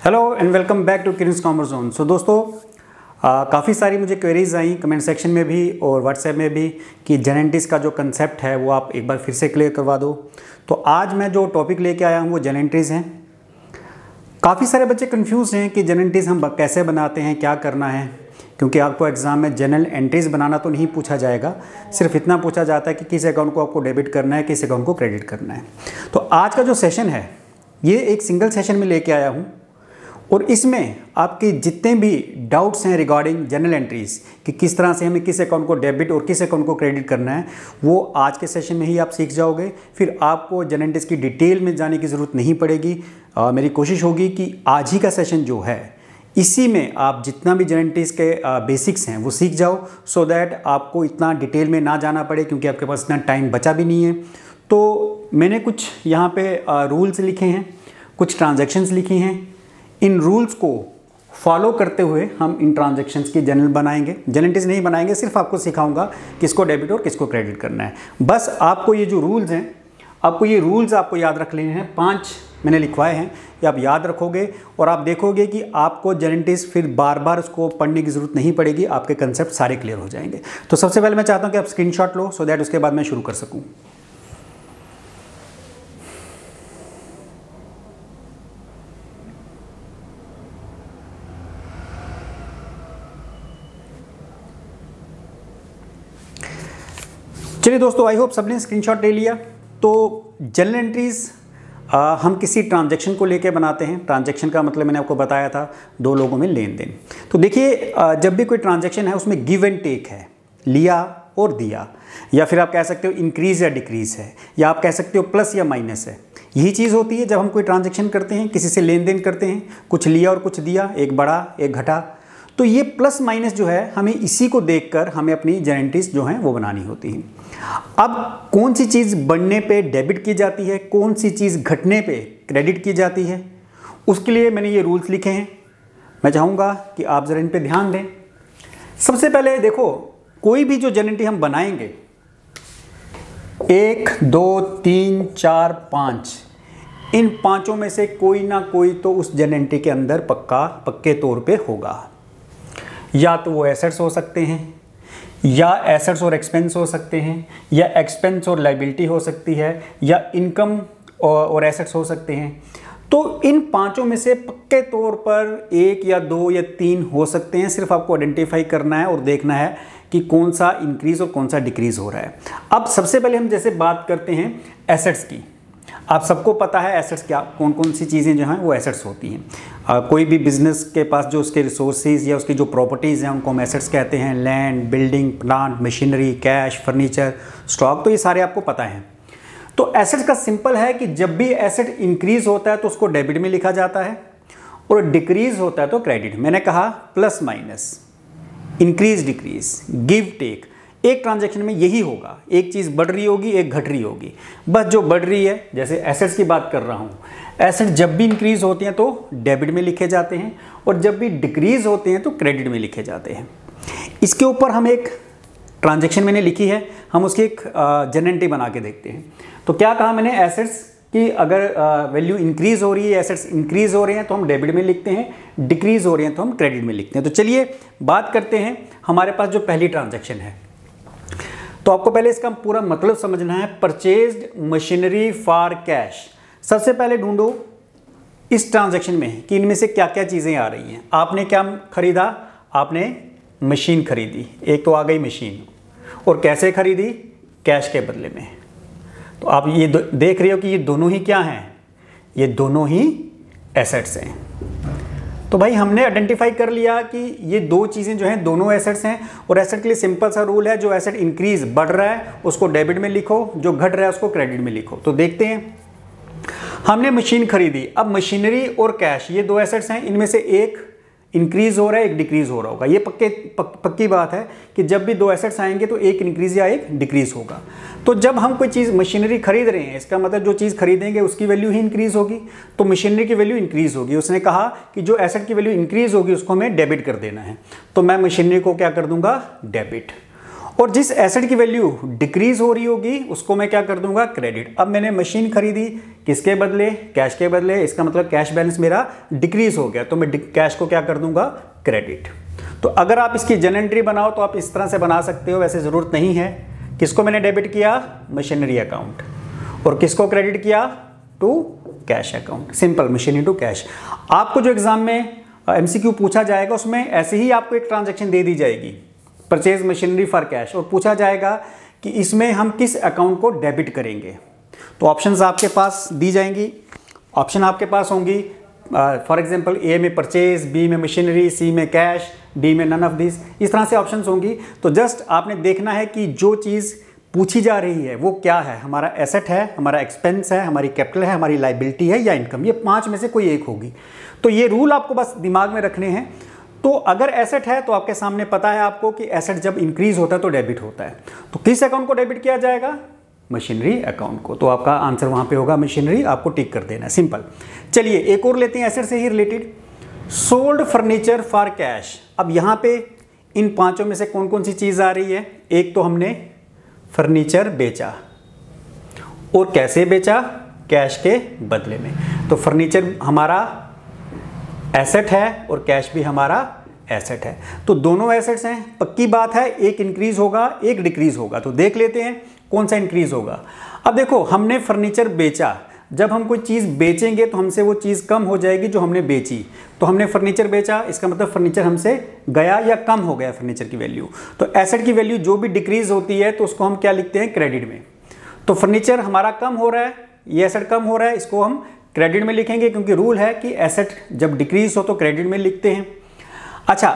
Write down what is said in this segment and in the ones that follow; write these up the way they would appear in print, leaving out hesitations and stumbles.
Hello and welcome back to Kirins commerce zone. So दोस्तों काफ़ी सारी मुझे क्वेरीज आई कमेंट सेक्शन में भी और व्हाट्सएप में भी कि जेनेंटिस का जो कंसेप्ट है वो आप एक बार फिर से क्लियर करवा दो। तो आज मैं जो टॉपिक लेके आया हूँ वो जेनेंटिस हैं। काफ़ी सारे बच्चे कंफ्यूज हैं कि जेनेंटिस हम कैसे बनाते हैं, क्या करना है, क्योंकि आपको एग्जाम में जनरल एंट्रीज बनाना तो नहीं पूछा जाएगा, सिर्फ इतना पूछा जाता है कि किस अकाउंट को आपको डेबिट करना है, किस अकाउंट को क्रेडिट करना है। तो आज का जो सेशन है ये एक सिंगल सेशन में लेके आया हूँ और इसमें आपके जितने भी डाउट्स हैं रिगार्डिंग जनरल एंट्रीज कि किस तरह से हमें किस अकाउंट को डेबिट और किस अकाउंट को क्रेडिट करना है वो आज के सेशन में ही आप सीख जाओगे। फिर आपको जनरल एंट्रीज की डिटेल में जाने की ज़रूरत नहीं पड़ेगी। मेरी कोशिश होगी कि आज ही का सेशन जो है इसी में आप जितना भी जनरल एंट्रीज के बेसिक्स हैं वो सीख जाओ, सो दैट आपको इतना डिटेल में ना जाना पड़े, क्योंकि आपके पास इतना टाइम बचा भी नहीं है। तो मैंने कुछ यहाँ पे रूल्स लिखे हैं, कुछ ट्रांजैक्शंस लिखी हैं। इन रूल्स को फॉलो करते हुए हम इन ट्रांजैक्शंस की जनरल बनाएंगे, जनरल एंट्रीज नहीं बनाएंगे, सिर्फ आपको सिखाऊंगा किसको डेबिट और किसको क्रेडिट करना है। बस आपको ये जो रूल्स हैं आपको याद रख लेने हैं। 5 मैंने लिखवाए हैं, ये आप याद रखोगे और आप देखोगे कि आपको जनरल एंट्रीज फिर बार बार उसको पढ़ने की ज़रूरत नहीं पड़ेगी, आपके कंसेप्ट सारे क्लियर हो जाएंगे। तो सबसे पहले मैं चाहता हूँ कि आप स्क्रीनशॉट लो सो दैट उसके बाद मैं शुरू कर सकूँ। चलिए दोस्तों, आई होप सबने स्क्रीनशॉट ले लिया। तो जनरल एंट्रीज हम किसी ट्रांजैक्शन को लेके बनाते हैं। ट्रांजैक्शन का मतलब मैंने आपको बताया था 2 लोगों में लेन देन। तो देखिए जब भी कोई ट्रांजैक्शन है उसमें गिव एंड टेक है, लिया और दिया, या फिर आप कह सकते हो इंक्रीज या डिक्रीज है, या आप कह सकते हो प्लस या माइनस है। यही चीज़ होती है जब हम कोई ट्रांजैक्शन करते हैं, किसी से लेन देन करते हैं, कुछ लिया और कुछ दिया, एक बढ़ा एक घटा। तो ये प्लस माइनस जो है हमें इसी को देखकर हमें अपनी जनरल एंट्रीज जो हैं वो बनानी होती है। अब कौन सी चीज़ बढ़ने पे डेबिट की जाती है, कौन सी चीज़ घटने पे क्रेडिट की जाती है, उसके लिए मैंने ये रूल्स लिखे हैं। मैं चाहूँगा कि आप ज़रा इन पे ध्यान दें। सबसे पहले देखो, कोई भी जो जनरल एंट्री हम बनाएंगे 1 2 3 4 5, इन 5 में से कोई ना कोई तो उस जनरल एंट्री के अंदर पक्के तौर पे होगा। या तो वो एसेट्स हो सकते हैं, या एसेट्स और एक्सपेंस हो सकते हैं, या एक्सपेंस और लायबिलिटी हो सकती है, या इनकम और एसेट्स हो सकते हैं। तो इन 5 में से पक्के तौर पर 1 या 2 या 3 हो सकते हैं। सिर्फ आपको आइडेंटिफाई करना है और देखना है कि कौन सा इंक्रीज और कौन सा डिक्रीज हो रहा है। अब सबसे पहले हम जैसे बात करते हैं एसेट्स की। आप सबको पता है एसेट्स क्या, कौन कौन सी चीज़ें जो हैं वो एसेट्स होती हैं। कोई भी बिजनेस के पास जो उसके रिसोर्सेज या उसकी जो प्रॉपर्टीज़ हैं उनको हम एसेट्स कहते हैं। Land, building, plant, machinery, cash, furniture, stock, तो ये सारे आपको पता है। तो एसेट्स का सिंपल है कि जब भी एसेट इंक्रीज होता है तो उसको डेबिट में लिखा जाता है और डिक्रीज होता है तो क्रेडिट। मैंने कहा plus minus, increase decrease, give take. एक ट्रांजैक्शन में यही होगा, एक चीज़ बढ़ रही होगी, एक घट रही होगी। बस जो बढ़ रही है, जैसे एसेट्स की बात कर रहा हूँ, एसेट जब भी इंक्रीज होते हैं तो डेबिट में लिखे जाते हैं और जब भी डिक्रीज होते हैं तो क्रेडिट में लिखे जाते हैं। इसके ऊपर हम एक ट्रांजैक्शन मैंने लिखी है, हम उसकी एक जनरल एंट्री बना के देखते हैं। तो क्या कहा मैंने, एसेट्स की अगर वैल्यू इंक्रीज हो रही है, एसेट्स इंक्रीज हो रहे हैं तो हम डेबिट में लिखते हैं, डिक्रीज हो रहे हैं तो हम क्रेडिट में लिखते हैं। तो चलिए बात करते हैं हमारे पास जो पहली ट्रांजैक्शन है। तो आपको पहले इसका पूरा मतलब समझना है। Purchased machinery for cash. सबसे पहले ढूंढो इस ट्रांजैक्शन में कि इनमें से क्या क्या चीज़ें आ रही हैं। आपने क्या खरीदा, आपने मशीन खरीदी, एक तो आ गई मशीन, और कैसे खरीदी, कैश के बदले में। तो आप ये देख रहे हो कि ये दोनों ही क्या हैं, ये दोनों ही एसेट्स हैं। तो भाई हमने आइडेंटिफाई कर लिया कि ये 2 चीज़ें जो हैं दोनों एसेट्स हैं। और एसेट के लिए सिंपल सा रूल है, जो एसेट इंक्रीज बढ़ रहा है उसको डेबिट में लिखो, जो घट रहा है उसको क्रेडिट में लिखो। तो देखते हैं, हमने मशीन खरीदी। अब मशीनरी और कैश ये 2 एसेट्स हैं, इनमें से एक इंक्रीज हो रहा है, एक डिक्रीज हो रहा होगा। ये पक्की बात है कि जब भी 2 एसेट्स आएंगे तो एक इंक्रीज या एक डिक्रीज होगा। तो जब हम कोई चीज़ मशीनरी खरीद रहे हैं, इसका मतलब जो चीज़ खरीदेंगे उसकी वैल्यू ही इंक्रीज होगी, तो मशीनरी की वैल्यू इंक्रीज होगी। उसने कहा कि जो एसेट की वैल्यू इंक्रीज होगी उसको हमें डेबिट कर देना है, तो मैं मशीनरी को क्या कर दूंगा, डेबिट। और जिस एसेट की वैल्यू डिक्रीज हो रही होगी उसको मैं क्या कर दूंगा, क्रेडिट। अब मैंने मशीन खरीदी किसके बदले, कैश के बदले, इसका मतलब कैश बैलेंस मेरा डिक्रीज हो गया, तो मैं कैश को क्या कर दूंगा, क्रेडिट। तो अगर आप इसकी जनरल एंट्री बनाओ तो आप इस तरह से बना सकते हो, वैसे ज़रूरत नहीं है। किसको मैंने डेबिट किया, मशीनरी अकाउंट, और किसको क्रेडिट किया, to cash account. Simple, machinery to cash. आपको जो एग्जाम में एमसीक्यू पूछा जाएगा उसमें ऐसे ही आपको एक ट्रांजैक्शन दे दी जाएगी, परचेज मशीनरी फॉर कैश, और पूछा जाएगा कि इसमें हम किस अकाउंट को डेबिट करेंगे। तो ऑप्शंस आपके पास दी जाएंगी, ऑप्शन आपके पास होंगी, फॉर एग्जांपल ए में परचेज, बी में मशीनरी, सी में कैश, डी में नन ऑफ दिस, इस तरह से ऑप्शंस होंगी। तो जस्ट आपने देखना है कि जो चीज़ पूछी जा रही है वो क्या है, हमारा एसेट है, हमारा एक्सपेंस है, हमारी कैपिटल है, हमारी लाइबिलिटी है या इनकम, ये 5 में से कोई एक होगी। तो ये रूल आपको बस दिमाग में रखने हैं। तो अगर एसेट है तो आपके सामने पता है आपको कि एसेट जब इंक्रीज होता है तो डेबिट होता है, तो किस अकाउंट को डेबिट किया जाएगा, मशीनरी अकाउंट को। तो आपका आंसर वहां पे होगा मशीनरी, आपको टिक कर देना है, सिंपल। चलिए एक और लेते हैं एसेट से ही related, sold furniture for cash. अब यहां पे इन 5 में से कौन कौन सी चीज आ रही है, एक तो हमने फर्नीचर बेचा, और कैसे बेचा, कैश के बदले में। तो फर्नीचर हमारा एसेट है और कैश भी हमारा एसेट है, तो दोनों एसेट्स हैं। पक्की बात है एक इंक्रीज होगा एक डिक्रीज होगा, तो देख लेते हैं कौन सा इंक्रीज होगा। अब देखो हमने फर्नीचर बेचा, जब हम कोई चीज़ बेचेंगे तो हमसे वो चीज़ कम हो जाएगी जो हमने बेची। तो हमने फर्नीचर बेचा, इसका मतलब फर्नीचर हमसे गया या कम हो गया फर्नीचर की वैल्यू। तो एसेट की वैल्यू जो भी डिक्रीज होती है तो उसको हम क्या लिखते हैं, क्रेडिट में। तो फर्नीचर हमारा कम हो रहा है, ये एसेट कम हो रहा है, इसको हम क्रेडिट में लिखेंगे, क्योंकि रूल है कि एसेट जब डिक्रीज हो तो क्रेडिट में लिखते हैं। अच्छा,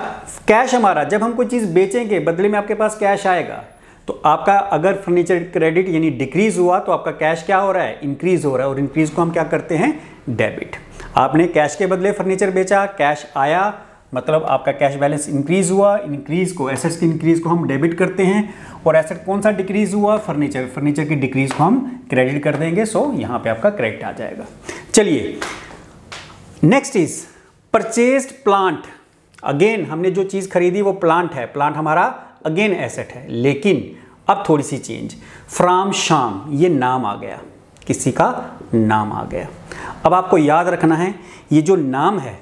कैश हमारा, जब हम कोई चीज़ बेचेंगे बदले में आपके पास कैश आएगा, तो आपका अगर फर्नीचर क्रेडिट यानी डिक्रीज हुआ तो आपका कैश क्या हो रहा है, इंक्रीज हो रहा है, और इंक्रीज को हम क्या करते हैं, डेबिट। आपने कैश के बदले फर्नीचर बेचा, कैश आया, मतलब आपका कैश बैलेंस इंक्रीज हुआ, इंक्रीज को, एसेट्स की इंक्रीज को हम डेबिट करते हैं, और एसेट कौन सा डिक्रीज हुआ, फर्नीचर, फर्नीचर की डिक्रीज को हम क्रेडिट कर देंगे। सो यहाँ पे आपका क्रेडिट आ जाएगा। चलिए next is purchased plant. Again हमने जो चीज़ खरीदी वो प्लांट है, प्लांट हमारा अगेन एसेट है, लेकिन अब थोड़ी सी चेंज, फ्रॉम श्याम, ये नाम आ गया, किसी का नाम आ गया। अब आपको याद रखना है ये जो नाम है,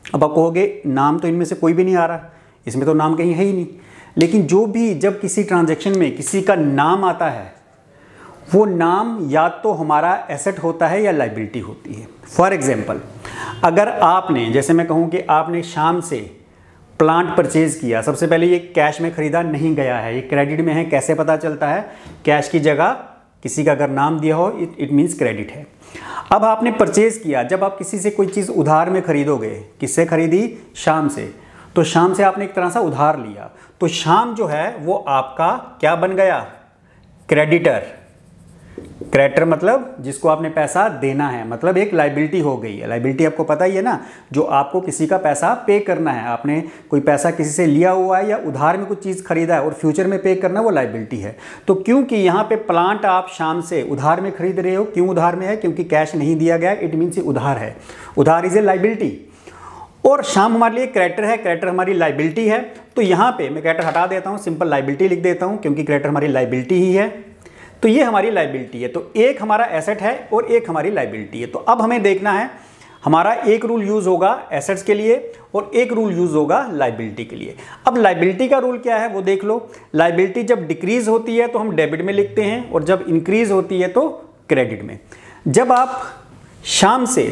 अब आप कहोगे नाम तो इनमें से कोई भी नहीं आ रहा, इसमें तो नाम कहीं है ही नहीं, लेकिन जो भी जब किसी ट्रांजैक्शन में किसी का नाम आता है वो नाम या तो हमारा एसेट होता है या लाइबिलिटी होती है। फॉर एग्जांपल अगर आपने, जैसे मैं कहूँ कि आपने शाम से प्लांट परचेज किया, सबसे पहले ये कैश में खरीदा नहीं गया है, ये क्रेडिट में है, कैसे पता चलता है, कैश की जगह किसी का अगर नाम दिया हो इट मीन्स क्रेडिट है। अब आपने परचेज किया, जब आप किसी से कोई चीज़ उधार में खरीदोगे, किससे खरीदी, शाम से, तो शाम से आपने एक तरह से उधार लिया, तो शाम जो है वो आपका क्या बन गया, क्रेडिटर। क्रेडिटर मतलब जिसको आपने पैसा देना है, मतलब एक लाइबिलिटी हो गई है। लाइबिलिटी आपको पता ही है ना, जो आपको किसी का पैसा पे करना है, आपने कोई पैसा किसी से लिया हुआ है या उधार में कुछ चीज़ खरीदा है और फ्यूचर में पे करना, वो लाइबिलिटी है। तो क्योंकि यहाँ पे प्लांट आप शाम से उधार में खरीद रहे हो, क्यों उधार में है, क्योंकि कैश नहीं दिया गया, इट मीन्स उधार है, उधार इज ए लाइबिलिटी। और शाम हमारे लिए क्रेडिटर है, क्रेडिटर हमारी लाइबिलिटी है। तो यहाँ पे मैं क्रेडिटर हटा देता हूँ, सिंपल लाइबिलिटी लिख देता हूँ, क्योंकि क्रेडिटर हमारी लाइबिलिटी ही है। तो ये हमारी लाइबिलिटी है, तो एक हमारा एसेट है और एक हमारी लाइबिलिटी है। तो अब हमें देखना है, हमारा एक रूल यूज होगा एसेट्स के लिए और एक रूल यूज होगा लाइबिलिटी के लिए। अब लाइबिलिटी का रूल क्या है वो देख लो। लाइबिलिटी जब डिक्रीज होती है तो हम डेबिट में लिखते हैं, और जब इंक्रीज होती है तो क्रेडिट में। जब आप शाम से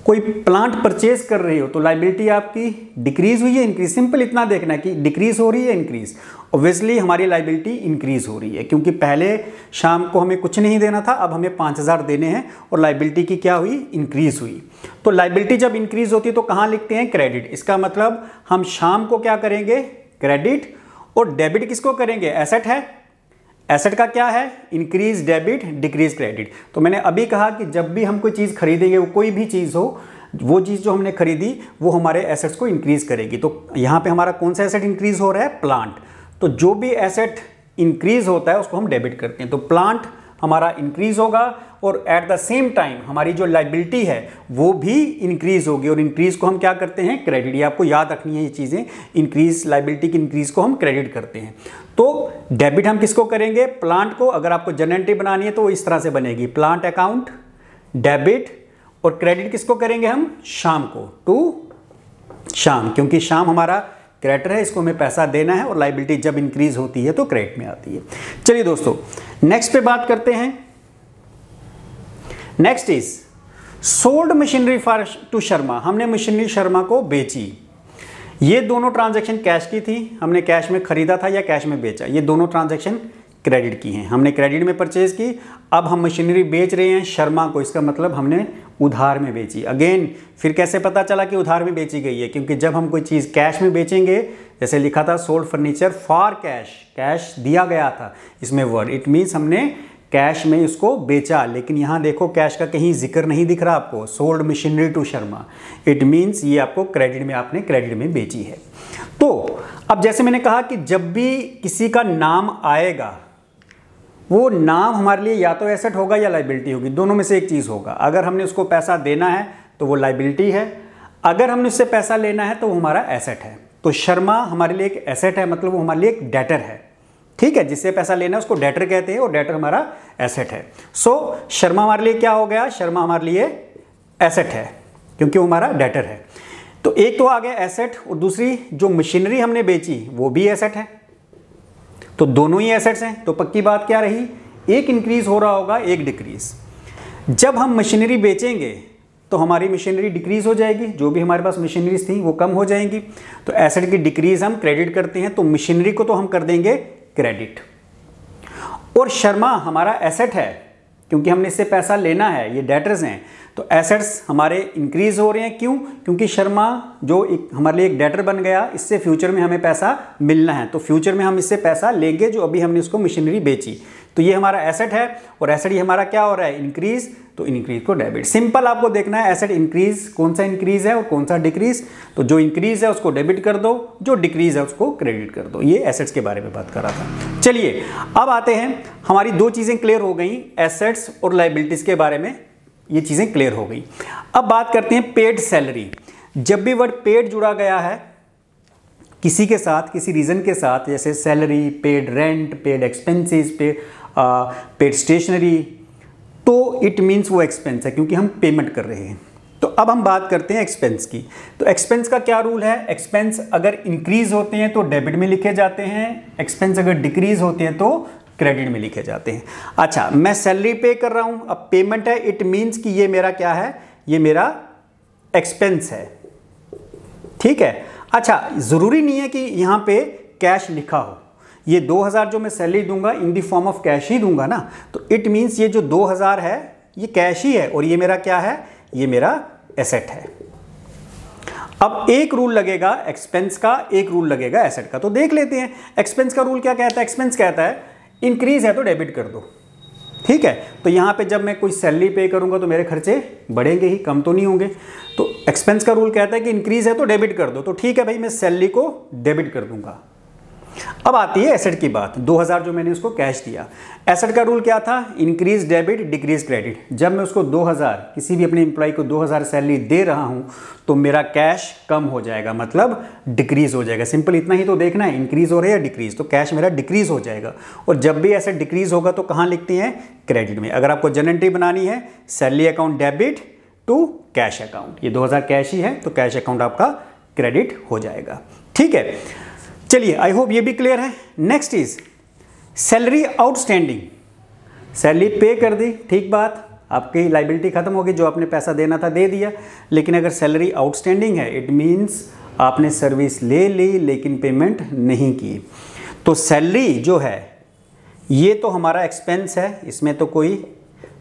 कोई प्लांट परचेज कर रहे हो तो लाइबिलिटी आपकी डिक्रीज हुई है, इंक्रीज, सिंपल इतना देखना है कि डिक्रीज हो रही है इंक्रीज। ऑब्वियसली हमारी लाइबिलिटी इंक्रीज हो रही है, क्योंकि पहले शाम को हमें कुछ नहीं देना था, अब हमें 5000 देने हैं, और लाइबिलिटी की क्या हुई, इंक्रीज हुई। तो लाइबिलिटी जब इंक्रीज होती है तो कहाँ लिखते हैं, क्रेडिट। इसका मतलब हम शाम को क्या करेंगे, क्रेडिट, और डेबिट किसको करेंगे, एसेट है, एसेट का क्या है, इंक्रीज डेबिट डिक्रीज क्रेडिट। तो मैंने अभी कहा कि जब भी हम कोई चीज़ खरीदेंगे, वो कोई भी चीज़ हो, वो चीज़ जो हमने खरीदी वो हमारे एसेट्स को इंक्रीज करेगी। तो यहाँ पे हमारा कौन सा एसेट इंक्रीज हो रहा है, प्लांट। तो जो भी एसेट इंक्रीज होता है उसको हम डेबिट करते हैं। तो प्लांट हमारा इंक्रीज होगा और एट द सेम टाइम हमारी जो लाइबिलिटी है वो भी इंक्रीज होगी, और इंक्रीज को हम क्या करते हैं, क्रेडिट। ये आपको याद रखनी है ये चीज़ें, इंक्रीज लाइबिलिटी की इंक्रीज को हम क्रेडिट करते हैं। तो डेबिट हम किसको करेंगे, प्लांट को। अगर आपको जर्नल एंट्री बनानी है तो वो इस तरह से बनेगी, प्लांट अकाउंट डेबिट, और क्रेडिट किसको करेंगे हम, शाम को, टू शाम, क्योंकि शाम हमारा क्रेडिटर है, इसको हमें पैसा देना है, और लाइबिलिटी जब इंक्रीज होती है तो क्रेडिट में आती है। चलिए दोस्तों नेक्स्ट पे बात करते हैं। Next is sold machinery for to Sharma, हमने मशीनरी शर्मा को बेची। ये दोनों ट्रांजैक्शन कैश की थी, हमने कैश में खरीदा था या कैश में बेचा, ये दोनों ट्रांजैक्शन क्रेडिट की हैं, हमने क्रेडिट में परचेज की। अब हम मशीनरी बेच रहे हैं शर्मा को, इसका मतलब हमने उधार में बेची। अगेन फिर कैसे पता चला कि उधार में बेची गई है, क्योंकि जब हम कोई चीज़ कैश में बेचेंगे, जैसे लिखा था sold furniture for cash, cash दिया गया था इसमें वर्ड, इट मीन्स हमने कैश में इसको बेचा। लेकिन यहाँ देखो कैश का कहीं जिक्र नहीं दिख रहा आपको, sold machinery to Sharma, it means ये आपको क्रेडिट में, आपने क्रेडिट में बेची है। तो अब जैसे मैंने कहा कि जब भी किसी का नाम आएगा, वो नाम हमारे लिए या तो एसेट होगा या लाइबिलिटी होगी, दोनों में से एक चीज़ होगा। अगर हमने उसको पैसा देना है तो वो लाइबिलिटी है, अगर हमने उससे पैसा लेना है तो वो हमारा एसेट है। तो शर्मा हमारे लिए एक एसेट है, मतलब वो हमारे लिए एक डेटर है, ठीक है। जिससे पैसा लेना है उसको डेटर कहते हैं, और डेटर हमारा एसेट है। सो शर्मा हमारे लिए क्या हो गया, शर्मा हमारे लिए एसेट है, क्योंकि वो हमारा डेटर है। तो एक तो आ गया एसेट, और दूसरी जो मशीनरी हमने बेची वो भी एसेट है, तो दोनों ही एसेट्स हैं। तो पक्की बात क्या रही, एक इंक्रीज हो रहा होगा, एक डिक्रीज। जब हम मशीनरी बेचेंगे तो हमारी मशीनरी डिक्रीज हो जाएगी, जो भी हमारे पास मशीनरीज थी वो कम हो जाएंगी। तो एसेट की डिक्रीज हम क्रेडिट करते हैं, तो मशीनरी को तो हम कर देंगे क्रेडिट। और शर्मा हमारा एसेट है, क्योंकि हमने इससे पैसा लेना है, ये डेटर्स हैं, तो एसेट्स हमारे इंक्रीज हो रहे हैं। क्यों, क्योंकि शर्मा जो एक हमारे लिए एक डेटर बन गया, इससे फ्यूचर में हमें पैसा मिलना है, तो फ्यूचर में हम इससे पैसा लेंगे जो अभी हमने उसको मशीनरी बेची। तो ये हमारा एसेट है, और एसेट ये हमारा क्या हो रहा है, इंक्रीज, तो इंक्रीज को डेबिट। सिंपल आपको देखना है एसेट इंक्रीज, कौन सा इंक्रीज है और कौन सा डिक्रीज। तो जो इंक्रीज है उसको डेबिट कर दो, जो डिक्रीज है उसको क्रेडिट कर दो। ये एसेट्स के बारे में बात कर रहा था। चलिए अब आते हैं, हमारी दो चीज़ें क्लियर हो गई, एसेट्स और लाइबिलिटीज़ के बारे में ये चीज़ें क्लियर हो गई। अब बात करते हैं पेड सैलरी। जब भी वर्ड पेड जुड़ा गया है किसी के साथ, किसी रीज़न के साथ, जैसे salary, paid rent, paid expenses, paid stationery, तो इट मीन्स वो एक्सपेंस है, क्योंकि हम पेमेंट कर रहे हैं। तो अब हम बात करते हैं एक्सपेंस की। तो एक्सपेंस का क्या रूल है, एक्सपेंस अगर इंक्रीज होते हैं तो डेबिट में लिखे जाते हैं, एक्सपेंस अगर डिक्रीज होते हैं तो क्रेडिट में लिखे जाते हैं। अच्छा, मैं सैलरी पे कर रहा हूं, अब पेमेंट है, इट मीन्स कि ये मेरा क्या है, ये मेरा एक्सपेंस है, ठीक है। अच्छा, ज़रूरी नहीं है कि यहाँ पे कैश लिखा हो, ये 2000 जो मैं सैलरी दूंगा इन दी फॉर्म ऑफ कैश ही दूंगा ना, तो इट मीन्स ये जो 2000 है ये कैश ही है, और ये मेरा क्या है, ये मेरा एसेट है। अब एक रूल लगेगा एक्सपेंस का, एक रूल लगेगा एसेट का, तो देख लेते हैं। एक्सपेंस का रूल क्या कहता है, एक्सपेंस कहता है इंक्रीज है तो डेबिट कर दो, ठीक है। तो यहाँ पे जब मैं कोई सैलरी पे करूँगा तो मेरे खर्चे बढ़ेंगे ही, कम तो नहीं होंगे। तो एक्सपेंस का रूल कहता है कि इंक्रीज है तो डेबिट कर दो, तो ठीक है भाई, मैं सैलरी को डेबिट कर दूंगा। अब आती है एसेट की बात, 2000 जो मैंने उसको कैश दिया, एसेट का रूल क्या था, इंक्रीज डेबिट डिक्रीज क्रेडिट। जब मैं उसको 2000, किसी भी अपने एम्प्लॉय को 2000 सैलरी दे रहा हूं तो मेरा कैश कम हो जाएगा, मतलब डिक्रीज हो जाएगा। सिंपल इतना ही तो देखना है, इंक्रीज हो रहा है या डिक्रीज, तो कैश मेरा डिक्रीज हो जाएगा। और जब भी एसेट डिक्रीज होगा तो कहाँ लिखते हैं, क्रेडिट में। अगर आपको जर्नल एंट्री बनानी है, salary account debit to cash account, ये 2000 कैश ही है तो कैश अकाउंट आपका क्रेडिट हो जाएगा, ठीक है। चलिए, आई होप ये भी क्लियर है। Next is salary outstanding. Salary पे कर दी, ठीक बात, आपकी लाइबिलिटी खत्म होगी, जो आपने पैसा देना था दे दिया। लेकिन अगर सैलरी आउटस्टैंडिंग है, इट मीन्स आपने सर्विस ले ली लेकिन पेमेंट नहीं की। तो सैलरी जो है ये तो हमारा एक्सपेंस है, इसमें तो कोई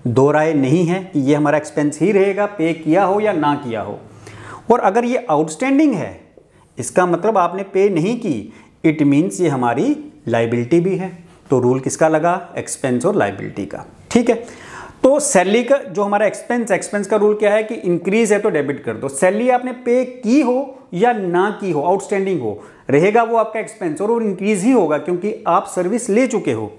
दो राय नहीं है कि ये हमारा एक्सपेंस ही रहेगा, पे किया हो या ना किया हो। और अगर ये आउटस्टैंडिंग है, इसका मतलब आपने पे नहीं की, इट मीन्स ये हमारी लाइबिलिटी भी है। तो रूल किसका लगा, एक्सपेंस और लाइबिलिटी का, ठीक है। तो सैलरी का जो हमारा एक्सपेंस का रूल क्या है कि इंक्रीज है तो डेबिट कर दो। सैलरी आपने पे की हो या ना की हो, आउटस्टैंडिंग हो, रहेगा वो आपका एक्सपेंस, और वो इंक्रीज ही होगा क्योंकि आप सर्विस ले चुके हो।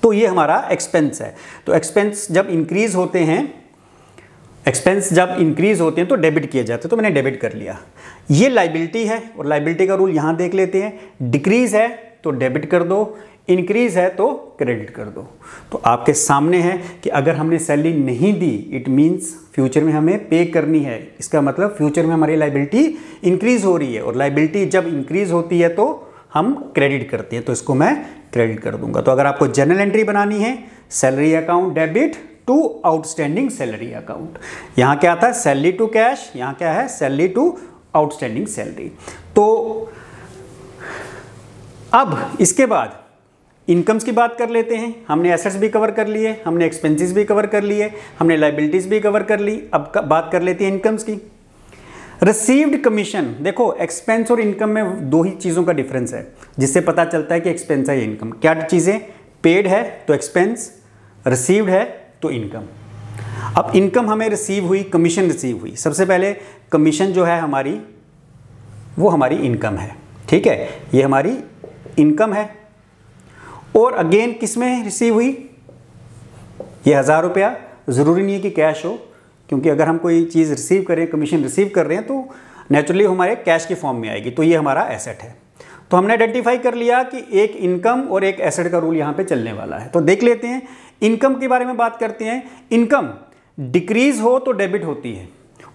तो तो ये हमारा एक्सपेंस है। तो एक्सपेंस जब इंक्रीज होते हैं तो डेबिट किए जाते हैं, तो मैंने डेबिट कर लिया। ये लाइबिलिटी है और लाइबिलिटी का रूल यहां देख लेते हैं, डिक्रीज है तो डेबिट कर दो, इंक्रीज है तो क्रेडिट कर दो। तो आपके सामने है कि अगर हमने सैलरी नहीं दी, इट मीन्स फ्यूचर में हमें पे करनी है। इसका मतलब फ्यूचर में हमारी लाइबिलिटी इंक्रीज हो रही है, और लाइबिलिटी जब इंक्रीज होती है तो हम क्रेडिट करते हैं, तो इसको मैं क्रेडिट कर दूंगा। तो अगर आपको जर्नल एंट्री बनानी है, salary account debit to outstanding salary account. यहां क्या था, सैलरी टू कैश, यहां क्या है, सैलरी टू आउटस्टैंडिंग सैलरी। तो अब इसके बाद इनकम्स की बात कर लेते हैं। हमने एसेट्स भी कवर कर लिए, हमने एक्सपेंसेस भी कवर कर लिए, हमने लाइबिलिटीज भी कवर कर ली। अब बात कर लेते हैं इनकम्स की। रिसीव्ड कमीशन, देखो एक्सपेंस और इनकम में दो ही चीज़ों का डिफरेंस है जिससे पता चलता है कि एक्सपेंस है या इनकम। क्या चीज़ें, पेड है तो एक्सपेंस, रिसीव्ड है तो इनकम। अब इनकम हमें रिसीव हुई, कमीशन रिसीव हुई। सबसे पहले कमीशन जो है हमारी, वो हमारी इनकम है, ठीक है, ये हमारी इनकम है। और अगेन किस में रिसीव हुई, ये 1000 रुपया। ज़रूरी नहीं है कि कैश हो, क्योंकि अगर हम कोई चीज़ रिसीव कर रहे हैं, कमीशन रिसीव कर रहे हैं, तो नेचुरली हमारे कैश की फॉर्म में आएगी। तो ये हमारा एसेट है। तो हमने आइडेंटिफाई कर लिया कि एक इनकम और एक एसेट का रूल यहाँ पे चलने वाला है। तो देख लेते हैं, इनकम के बारे में बात करते हैं। इनकम डिक्रीज हो तो डेबिट होती है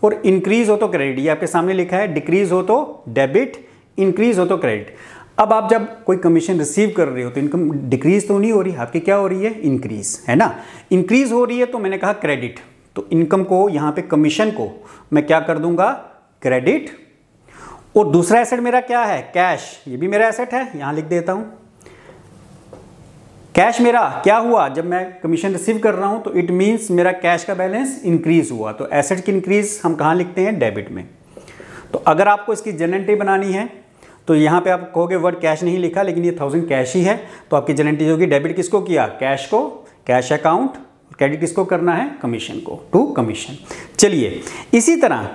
और इंक्रीज हो तो क्रेडिट। ये आपके सामने लिखा है, डिक्रीज हो तो डेबिट, इंक्रीज हो तो क्रेडिट। अब आप जब कोई कमीशन रिसीव कर रहे हो तो इनकम डिक्रीज तो नहीं हो रही, आपकी क्या हो रही है, इंक्रीज, है ना। इंक्रीज हो रही है तो मैंने कहा क्रेडिट। तो इनकम को यहाँ पे, कमीशन को मैं क्या कर दूंगा, क्रेडिट। और दूसरा एसेट मेरा क्या है, कैश। ये भी मेरा एसेट है, यहां लिख देता हूं। कैश मेरा क्या हुआ, जब मैं कमीशन रिसीव कर रहा हूं तो इट मींस मेरा कैश का बैलेंस इंक्रीज हुआ। तो एसेट की इंक्रीज हम कहां लिखते हैं, डेबिट में। तो अगर आपको इसकी जर्नल एंट्री बनानी है तो यहाँ पे आप कहोगे वर्ड कैश नहीं लिखा, लेकिन ये 1000 कैश ही है, तो आपकी जर्नल एंट्री होगी, डेबिट किसको किया, कैश को, कैश अकाउंट, क्रेडिट किसको करना है, कमीशन को, टू कमीशन। चलिए, इसी तरह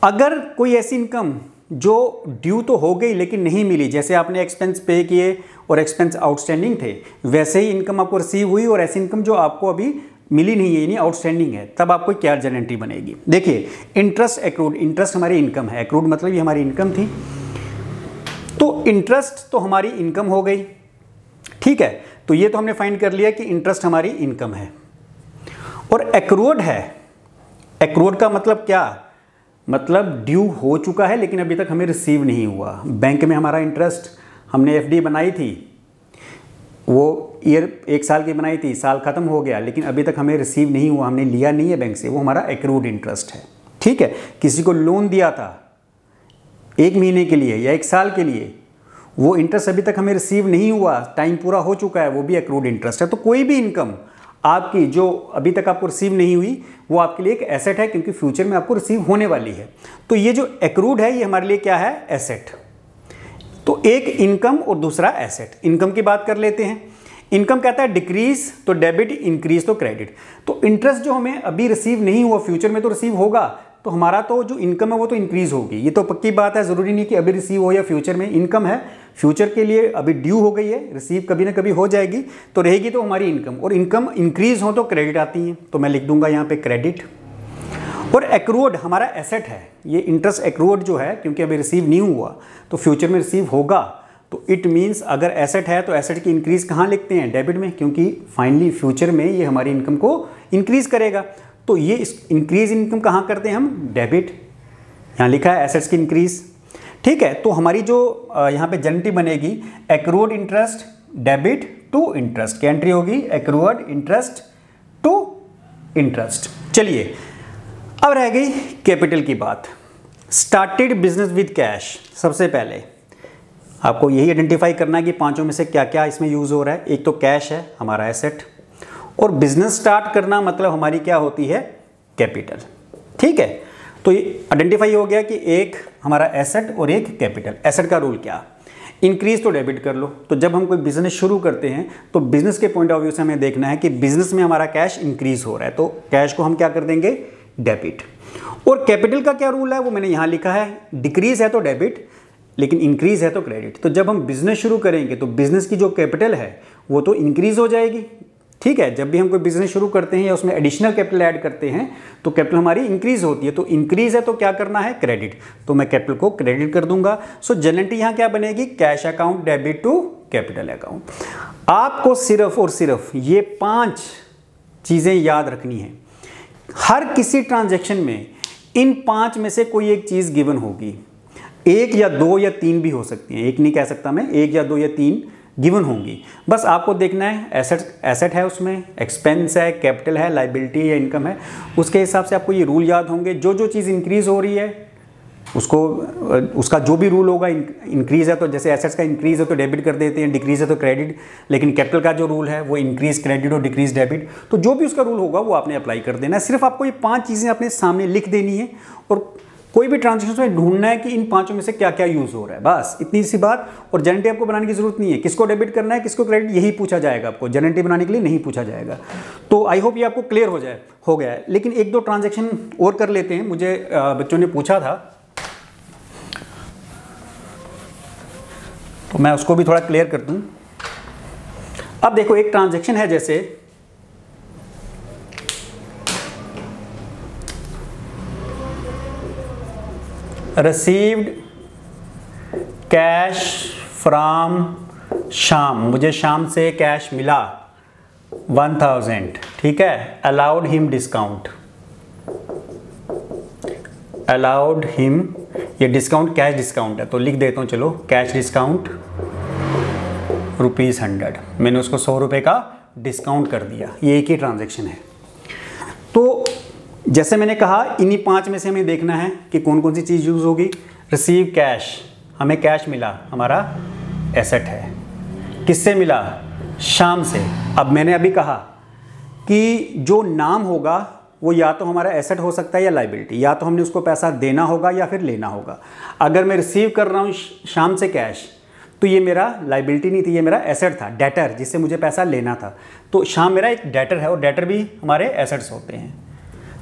अगर कोई ऐसी इनकम जो ड्यू तो हो गई लेकिन नहीं मिली, जैसे आपने एक्सपेंस पे किए और एक्सपेंस आउटस्टैंडिंग थे, वैसे ही इनकम आपको रिसीव हुई और ऐसी इनकम जो आपको अभी मिली नहीं है, यानी आउटस्टैंडिंग है, तब आपको क्या जर्नल एंट्री बनेगी। देखिए, इंटरेस्ट एक्रूड, इंटरेस्ट हमारी इनकम है, एक्रूड मतलब ये हमारी इनकम थी, तो इंटरेस्ट तो हमारी इनकम हो गई, ठीक है। तो ये तो हमने फाइंड कर लिया कि इंटरेस्ट हमारी इनकम है। और एक्रूड है, एक्रूड का मतलब क्या, मतलब ड्यू हो चुका है लेकिन अभी तक हमें रिसीव नहीं हुआ। बैंक में हमारा इंटरेस्ट, हमने एफडी बनाई थी, वो ईयर 1 साल की बनाई थी, साल खत्म हो गया लेकिन अभी तक हमें रिसीव नहीं हुआ, हमने लिया नहीं है बैंक से, वो हमारा एक्रूड इंटरेस्ट है, ठीक है। किसी को लोन दिया था 1 महीने के लिए या 1 साल के लिए, वो इंटरेस्ट अभी तक हमें रिसीव नहीं हुआ, टाइम पूरा हो चुका है, वो भी एक्रूड इंटरेस्ट है। तो कोई भी इनकम आपकी जो अभी तक आपको रिसीव नहीं हुई, वो आपके लिए एक एसेट है, क्योंकि फ्यूचर में आपको रिसीव होने वाली है। तो ये जो एक्रूड है, ये हमारे लिए क्या है, एसेट। तो एक इनकम और दूसरा एसेट। इनकम की बात कर लेते हैं। इनकम कहता है डिक्रीज तो डेबिट, इंक्रीज तो क्रेडिट। तो इंटरेस्ट जो हमें अभी रिसीव नहीं हुआ, फ्यूचर में तो रिसीव होगा, तो हमारा तो जो इनकम है वो तो इंक्रीज होगी, ये तो पक्की बात है। ज़रूरी नहीं कि अभी रिसीव हो या फ्यूचर में, इनकम है, फ्यूचर के लिए अभी ड्यू हो गई है, रिसीव कभी ना कभी हो जाएगी, तो रहेगी तो हमारी इनकम। और इनकम इंक्रीज हो तो क्रेडिट आती है, तो मैं लिख दूंगा यहाँ पे क्रेडिट। और एक्रूड हमारा एसेट है, ये इंटरेस्ट एक्रूड जो है, क्योंकि अभी रिसीव नहीं हुआ तो फ्यूचर में रिसीव होगा, तो इट मीन्स अगर एसेट है तो एसेट की इंक्रीज कहाँ लिखते हैं, डेबिट में, क्योंकि फाइनली फ्यूचर में ये हमारी इनकम को इंक्रीज करेगा। तो ये इंक्रीज इनकम कहाँ करते हैं हम, डेबिट, यहाँ लिखा है एसेट्स की इंक्रीज, ठीक है। तो हमारी जो यहाँ पे जर्नल एंट्री बनेगी, accrued interest debit to interest, क्या एंट्री होगी, एक्रूड इंटरेस्ट टू इंटरेस्ट। चलिए, अब रह गई कैपिटल की बात। स्टार्टेड बिजनेस विद कैश, सबसे पहले आपको यही आइडेंटिफाई करना है कि पांचों में से क्या क्या इसमें यूज हो रहा है। एक तो कैश है हमारा एसेट, और बिजनेस स्टार्ट करना मतलब हमारी क्या होती है, कैपिटल, ठीक है। तो ये आइडेंटिफाई हो गया कि एक हमारा एसेट और एक कैपिटल। एसेट का रूल क्या, इंक्रीज तो डेबिट कर लो। तो जब हम कोई बिजनेस शुरू करते हैं तो बिजनेस के पॉइंट ऑफ व्यू से हमें देखना है कि बिजनेस में हमारा कैश इंक्रीज हो रहा है, तो कैश को हम क्या कर देंगे, डेबिट। और कैपिटल का क्या रूल है वो मैंने यहाँ लिखा है, डिक्रीज है तो डेबिट, लेकिन इंक्रीज है तो क्रेडिट। तो जब हम बिजनेस शुरू करेंगे तो बिजनेस की जो कैपिटल है वो तो इंक्रीज हो जाएगी, ठीक है। जब भी हम कोई बिजनेस शुरू करते हैं या उसमें एडिशनल कैपिटल ऐड करते हैं तो कैपिटल हमारी इंक्रीज होती है। तो इंक्रीज है तो क्या करना है, क्रेडिट, तो मैं कैपिटल को क्रेडिट कर दूंगा। सो जनरल एंट्री यहाँ क्या बनेगी, cash account debit to capital account. आपको सिर्फ और सिर्फ ये 5 चीज़ें याद रखनी है। हर किसी ट्रांजैक्शन में इन 5 में से कोई एक चीज़ गिवन होगी, 1 या 2 या 3 भी हो सकती हैं, 1 नहीं कह सकता मैं, 1 या 2 या 3 गिवन होंगी। बस आपको देखना है एसेट है, उसमें एक्सपेंस है, कैपिटल है, लाइबिलिटी या इनकम है, उसके हिसाब से आपको ये रूल याद होंगे। जो चीज़ इंक्रीज हो रही है उसको उसका जो भी रूल होगा, इंक्रीज है तो जैसे एसेट्स का इंक्रीज है तो डेबिट कर देते हैं, डिक्रीज है तो क्रेडिट, लेकिन कैपिटल का जो रूल है वो इंक्रीज क्रेडिट और डिक्रीज डेबिट। तो जो भी उसका रूल होगा वो आपने अप्लाई कर देना है। सिर्फ आपको ये 5 चीज़ें अपने सामने लिख देनी है और कोई भी ट्रांजेक्शन में ढूंढना है कि इन 5 में से क्या क्या यूज़ हो रहा है, बस इतनी सी बात। और जनरल एंट्री आपको बनाने की जरूरत नहीं है, किसको डेबिट करना है किसको क्रेडिट यही पूछा जाएगा आपको, जनरल एंट्री बनाने के लिए नहीं पूछा जाएगा। तो आई होप ये आपको क्लियर हो गया है। लेकिन 1-2 ट्रांजेक्शन और कर लेते हैं, मुझे बच्चों ने पूछा था तो मैं उसको भी थोड़ा क्लियर कर दूं। अब देखो एक ट्रांजैक्शन है, जैसे रिसीव्ड कैश फ्रॉम श्याम, मुझे श्याम से कैश मिला 1000, ठीक है। Allowed him discount, allowed him, ये डिस्काउंट कैश डिस्काउंट है तो लिख देता हूँ, चलो कैश डिस्काउंट ₹100, मैंने उसको 100 रुपये का डिस्काउंट कर दिया। ये एक ही ट्रांजैक्शन है। तो जैसे मैंने कहा इन्हीं 5 में से हमें देखना है कि कौन कौन सी चीज़ यूज़ होगी। रिसीव कैश, हमें कैश मिला, हमारा एसेट है। किससे मिला, श्याम से। अब मैंने अभी कहा कि जो नाम होगा वो या तो हमारा एसेट हो सकता है या लाइबिलिटी, या तो हमने उसको पैसा देना होगा या फिर लेना होगा। अगर मैं रिसीव कर रहा हूँ श्याम से कैश तो ये मेरा लाइबिलिटी नहीं थी, ये मेरा एसेट था, डेटर, जिससे मुझे पैसा लेना था। तो श्याम मेरा एक डेटर है और डेटर भी हमारे एसेट्स होते हैं।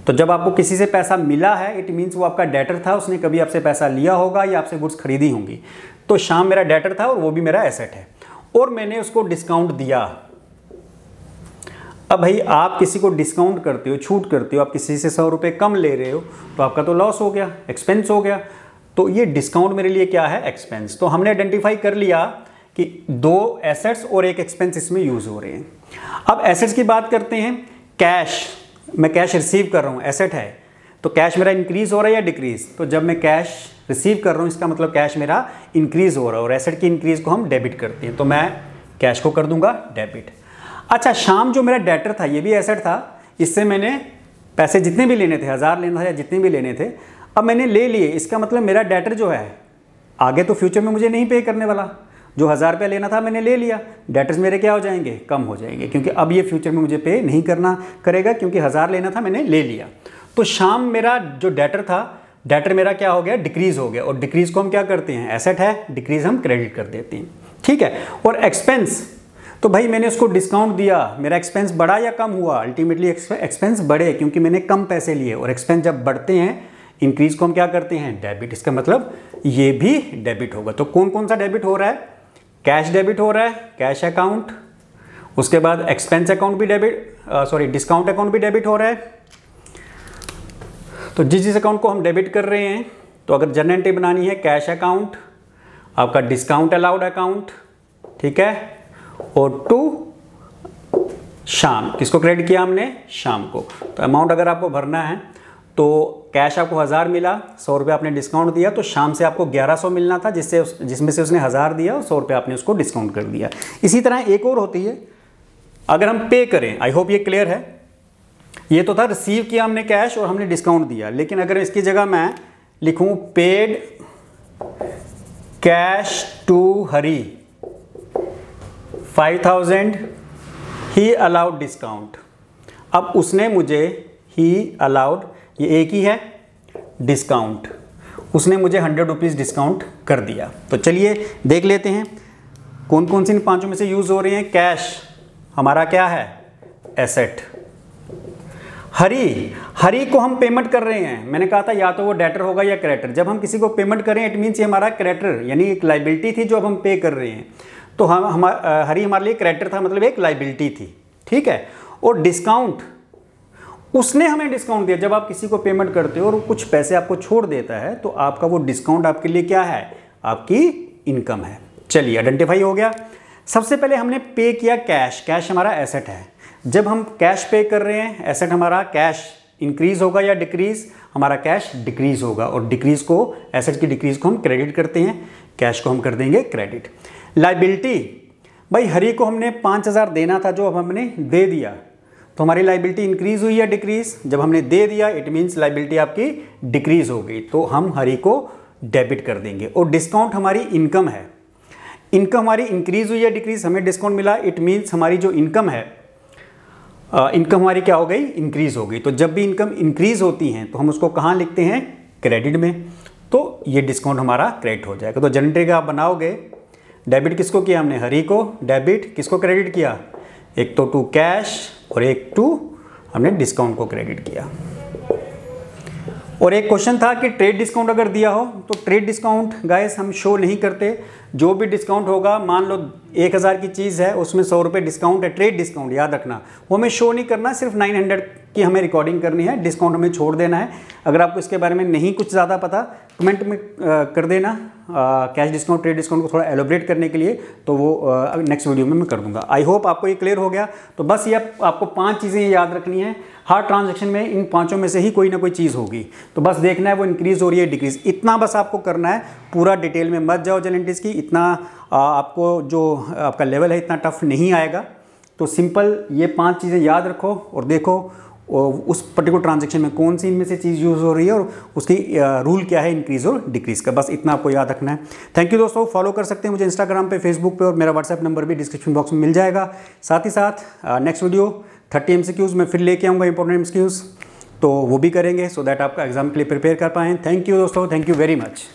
तो जब आपको किसी से पैसा मिला है इट मीन्स वो आपका डेटर था, उसने कभी आपसे पैसा लिया होगा या आपसे गुड्स खरीदी होंगी। तो श्याम मेरा डेटर था और वो भी मेरा एसेट है और मैंने उसको डिस्काउंट दिया। अब भाई आप किसी को डिस्काउंट करते हो, छूट करते हो, आप किसी से 100 रुपये कम ले रहे हो तो आपका तो लॉस हो गया, एक्सपेंस हो गया। तो ये डिस्काउंट मेरे लिए क्या है, एक्सपेंस। तो हमने आइडेंटिफाई कर लिया कि 2 एसेट्स और 1 एक्सपेंस इसमें यूज हो रहे हैं। अब एसेट्स की बात करते हैं। कैश, मैं कैश रिसीव कर रहा हूँ, एसेट है, तो कैश मेरा इंक्रीज हो रहा है या डिक्रीज। तो जब मैं कैश रिसीव कर रहा हूँ इसका मतलब कैश मेरा इंक्रीज हो रहा है और एसेट की इंक्रीज को हम डेबिट करते हैं, तो मैं कैश को कर दूंगा डेबिट। अच्छा, श्याम जो मेरा डेटर था ये भी एसेट था, इससे मैंने पैसे जितने भी लेने थे, 1000 लेना था या जितने भी लेने थे, अब मैंने ले लिए। इसका मतलब मेरा डेटर जो है आगे तो फ्यूचर में मुझे नहीं पे करने वाला। जो 1000 रुपये लेना था मैंने ले लिया, डेटर्स मेरे क्या हो जाएंगे, कम हो जाएंगे, क्योंकि अब ये फ्यूचर में मुझे पे नहीं करना करेगा, क्योंकि 1000 लेना था मैंने ले लिया। तो श्याम मेरा जो डेटर था, डेटर मेरा क्या हो गया, डिक्रीज हो गया। और डिक्रीज को हम क्या करते हैं, एसेट है, डिक्रीज हम क्रेडिट कर देते हैं, ठीक है। और एक्सपेंस, तो भाई मैंने उसको डिस्काउंट दिया, मेरा एक्सपेंस बढ़ा या कम हुआ, अल्टीमेटली एक्सपेंस बढ़े क्योंकि मैंने कम पैसे लिए। और एक्सपेंस जब बढ़ते हैं, इंक्रीज को हम क्या करते हैं, डेबिट। इसका मतलब ये भी डेबिट होगा। तो कौन कौन सा डेबिट हो रहा है, कैश डेबिट हो रहा है, कैश अकाउंट, उसके बाद एक्सपेंस अकाउंट भी डिस्काउंट अकाउंट भी डेबिट हो रहा है। तो जिस अकाउंट को हम डेबिट कर रहे हैं, तो अगर जनरल एंट्री बनानी है, कैश अकाउंट, आपका डिस्काउंट अलाउड अकाउंट, ठीक है, और टू श्याम, किसको क्रेडिट किया हमने, श्याम को। तो अमाउंट अगर आपको भरना है तो कैश आपको 1000 मिला, 100 रुपये आपने डिस्काउंट दिया, तो श्याम से आपको 1100 मिलना था, जिसमें से उसने 1000 दिया और 100 रुपये आपने उसको डिस्काउंट कर दिया। इसी तरह एक और होती है, अगर हम पे करें, आई होप ये क्लियर है। ये तो था रिसीव किया हमने कैश और हमने डिस्काउंट दिया, लेकिन अगर इसकी जगह मैं लिखूं paid cash to Hari 5000, he allowed discount. अब उसने मुझे ही अलाउड, ये एक ही है, डिस्काउंट, उसने मुझे 100 रुपीज़ डिस्काउंट कर दिया। तो चलिए देख लेते हैं कौन कौन सी इन 5 में से यूज़ हो रही हैं। कैश हमारा क्या है, एसेट, हरी को हम पेमेंट कर रहे हैं, मैंने कहा था या तो वो डेटर होगा या क्रेडिटर। जब हम किसी को पेमेंट करें इट मीन्स ये हमारा क्रेडिटर यानी एक लाइबिलिटी थी जो अब हम पे कर रहे हैं। तो हरी हमारे लिए क्रेडिटर था, मतलब एक लाइबिलिटी थी, ठीक है। और डिस्काउंट, उसने हमें डिस्काउंट दिया। जब आप किसी को पेमेंट करते हो और कुछ पैसे आपको छोड़ देता है तो आपका वो डिस्काउंट आपके लिए क्या है, आपकी इनकम है। चलिए आइडेंटिफाई हो गया। सबसे पहले हमने पे किया कैश, कैश हमारा एसेट है। जब हम कैश पे कर रहे हैं, एसेट हमारा कैश इंक्रीज होगा या डिक्रीज, हमारा कैश डिक्रीज होगा। और डिक्रीज को, एसेट की डिक्रीज को हम क्रेडिट करते हैं, कैश को हम कर देंगे क्रेडिट। लाइबिलिटी, भाई हरी को हमने 5,000 देना था जो अब हमने दे दिया, तो हमारी लाइबिलिटी इंक्रीज हुई या डिक्रीज। जब हमने दे दिया इट मीन्स लाइबिलिटी आपकी डिक्रीज हो गई, तो हम हरी को डेबिट कर देंगे। और डिस्काउंट हमारी इनकम है, इनकम हमारी इंक्रीज हुई या डिक्रीज, हमें डिस्काउंट मिला इट मीन्स हमारी जो इनकम है, इनकम हमारी क्या हो गई, इंक्रीज हो गई। तो जब भी इनकम इंक्रीज होती हैं तो हम उसको कहाँ लिखते हैं, क्रेडिट में। तो ये डिस्काउंट हमारा क्रेडिट हो जाएगा। तो जनरेटर का आप बनाओगे, डेबिट किसको किया हमने, हरी को, डेबिट किसको क्रेडिट किया, एक तो टू कैश और एक टू हमने डिस्काउंट को क्रेडिट किया। और एक क्वेश्चन था कि ट्रेड डिस्काउंट अगर दिया हो तो ट्रेड डिस्काउंट गाइस हम शो नहीं करते। जो भी डिस्काउंट होगा, मान लो 1,000 की चीज़ है उसमें 100 रुपये डिस्काउंट है, ट्रेड डिस्काउंट याद रखना, वो हमें शो नहीं करना, सिर्फ 900 की हमें रिकॉर्डिंग करनी है, डिस्काउंट हमें छोड़ देना है। अगर आपको इसके बारे में नहीं कुछ ज़्यादा पता कमेंट में कर देना, कैश डिस्काउंट ट्रेड डिस्काउंट को थोड़ा एलोब्रेट करने के लिए, तो वो नेक्स्ट वीडियो में मैं कर दूंगा। आई होप आपको ये क्लियर हो गया। तो बस ये आपको 5 चीज़ें याद रखनी है। हर ट्रांजैक्शन में इन 5 में से ही कोई ना कोई चीज़ होगी, तो बस देखना है वो इंक्रीज हो रही है डिक्रीज, इतना बस आपको करना है। पूरा डिटेल में मत जाओ जेनेटिक्स की, इतना आपको जो आपका लेवल है इतना टफ नहीं आएगा। तो सिंपल ये 5 चीज़ें याद रखो और देखो उस पर्टिकुलर ट्रांजैक्शन में कौन सी इनमें से चीज़ यूज़ हो रही है और उसकी रूल क्या है इंक्रीज और डिक्रीज का, बस इतना आपको याद रखना है। थैंक यू दोस्तों, फॉलो कर सकते हैं मुझे इंस्टाग्राम पे, फेसबुक पे, और मेरा व्हाट्सएप नंबर भी डिस्क्रिप्शन बॉक्स में मिल जाएगा। साथ ही साथ नेक्स्ट वीडियो 30 MCQs मैं फिर लेके आऊँगा, इंपॉर्टेंट MCQs, तो वो भी करेंगे सो दैट आपका एग्जाम के लिए प्रिपेयर कर पाएँ। थैंक यू दोस्तों, थैंक यू वेरी मच।